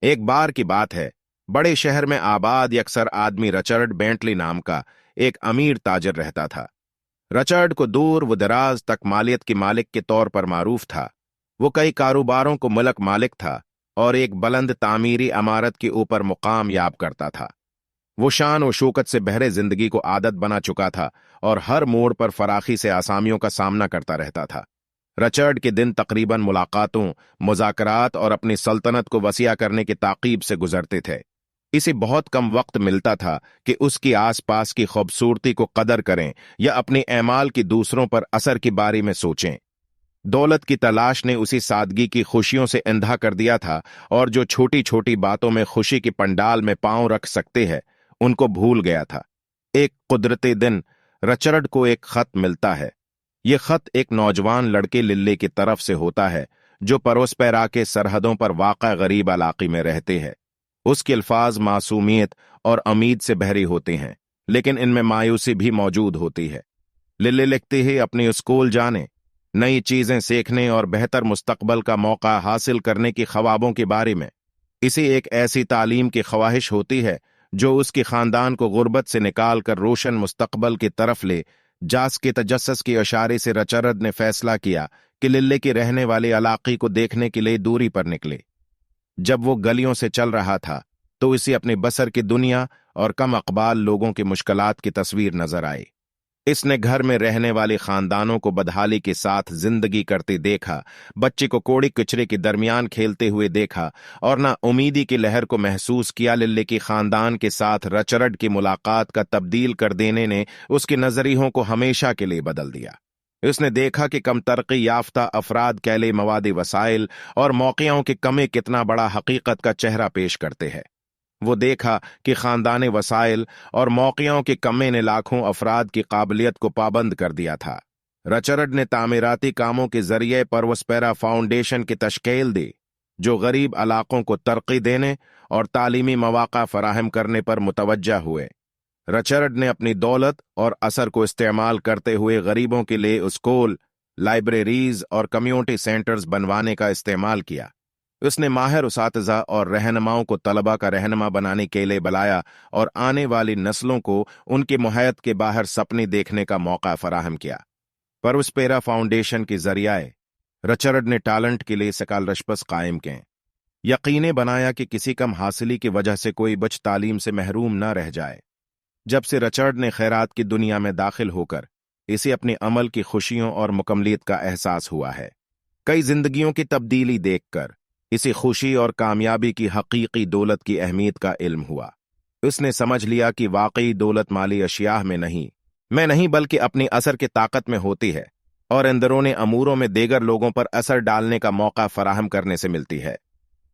ایک बार की बात है, बड़े शहर में आबाद यकसर आदमी रचर्ड बेंटली नाम का एक अमीर ताजिर रहता था। रचर्ड को दूर व दराज तक मालियत के मालिक के तौर पर मारूफ था। वो कई कारोबारों को मुल्क मालिक था और एक बुलंद तामीरी इमारत के ऊपर मुकाम याब करता था। वो शान व शौकत से बहरे जिंदगी को आदत बना चुका था और हर मोड़ पर फराखी से आसामियों का सामना करता रहता था। रचर्ड के दिन तकरीबन मुलाकातों, मुज़ाकरात और अपनी सल्तनत को वसिया करने की ताकीब से गुजरते थे। इसे बहुत कम वक्त मिलता था कि उसकी आसपास की खूबसूरती को कदर करें या अपने एमाल की दूसरों पर असर के बारे में सोचें। दौलत की तलाश ने उसी सादगी की खुशियों से अंधा कर दिया था और जो छोटी छोटी बातों में खुशी की पंडाल में पांव रख सकते हैं उनको भूल गया था। एक कुदरती दिन रचर्ड को एक खत मिलता है। यह खत एक नौजवान लड़के लिल्ले की तरफ से होता है जो परोस्पेरा के सरहदों पर वाक़ा गरीब इलाके में रहते हैं। उसके अल्फाज मासूमियत और उम्मीद से बहरी होते हैं, लेकिन इनमें मायूसी भी मौजूद होती है। लिल्ले लिखते ही अपनी स्कूल जाने, नई चीजें सीखने और बेहतर मुस्तकबल का मौका हासिल करने की ख्वाबों के बारे में। इसे एक ऐसी तालीम की ख्वाहिश होती है जो उसके खानदान को गुर्बत से निकाल कर रोशन मुस्तकबल की तरफ ले। जास के तजस्सुस के इशारे से रचर्ड ने फैसला किया कि लिल्ले के रहने वाले इलाके को देखने के लिए दूरी पर निकले। जब वो गलियों से चल रहा था तो इसे अपने बसर की दुनिया और कम अकबाल लोगों की मुश्किलात की तस्वीर नजर आई। इसने घर में रहने वाले खानदानों को बदहाली के साथ जिंदगी करते देखा, बच्चे को कोड़ी कचरे के दरमियान खेलते हुए देखा और ना उम्मीदी की लहर को महसूस किया। लिल्ले के खानदान के साथ रचर्ड की मुलाकात का तब्दील कर देने ने उसके नजरियों को हमेशा के लिए बदल दिया। उसने देखा कि कम तरक्की याफ्ता अफराद कैले मवादी वसाइल और मौक़ियों की कमी कितना बड़ा हकीकत का चेहरा पेश करते हैं। वो देखा कि खानदानी वसाइल और मौक़ियों की कमी ने लाखों अफराद की काबिलियत को पाबंद कर दिया था। रचर्ड ने तामीराती कामों के जरिए परोस्पेरा फाउंडेशन की तश्कील दी, जो गरीब इलाकों को तरक्की देने और तालीमी मौक़ा फराहम करने पर मुतवज्जा हुए। रचर्ड ने अपनी दौलत और असर को इस्तेमाल करते हुए गरीबों के लिए स्कूल, लाइब्रेरीज और कम्युनिटी सेंटर्स बनवाने का इस्तेमाल किया। उसने माहिर उसातिज़ा और रहनुमाओं को तलबा का रहनुमा बनाने के लिए बुलाया और आने वाली नस्लों को उनके मुहैत के बाहर सपने देखने का मौका फराहम किया। परोस्पेरा फाउंडेशन के जरिए रचर्ड ने टैलेंट के लिए स्कॉलरशिप्स कायम किए, यकीने बनाया कि किसी कम हासिली की वजह से कोई बच्चा तालीम से महरूम न रह जाए। जब से रचर्ड ने खैरात की दुनिया में दाखिल होकर इसे अपने अमल की खुशियों और मुकम्मलियत का एहसास हुआ है। कई जिंदगियों की तब्दीली देखकर इसे खुशी और कामयाबी की हकीकी दौलत की अहमियत का इल्म हुआ। उसने समझ लिया कि वाकई दौलत माली अशियाह में नहीं बल्कि अपनी असर की ताकत में होती है और अंदरूनी अमूरों में देगर लोगों पर असर डालने का मौका फराहम करने से मिलती है।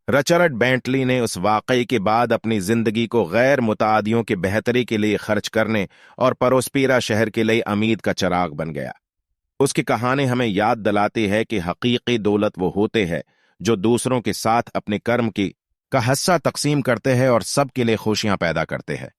रचर्ड बेंटली ने उस वाकई के बाद अपनी जिंदगी को गैर मुतादियों की बेहतरी के लिए खर्च करने और परोस्पेरा शहर के लिए उम्मीद का चिराग बन गया। उसकी कहानी हमें याद दिलाती है कि हकीकी दौलत वो होते हैं जो दूसरों के साथ अपने कर्म का हिस्सा तकसीम करते हैं और सबके लिए खुशियां पैदा करते हैं।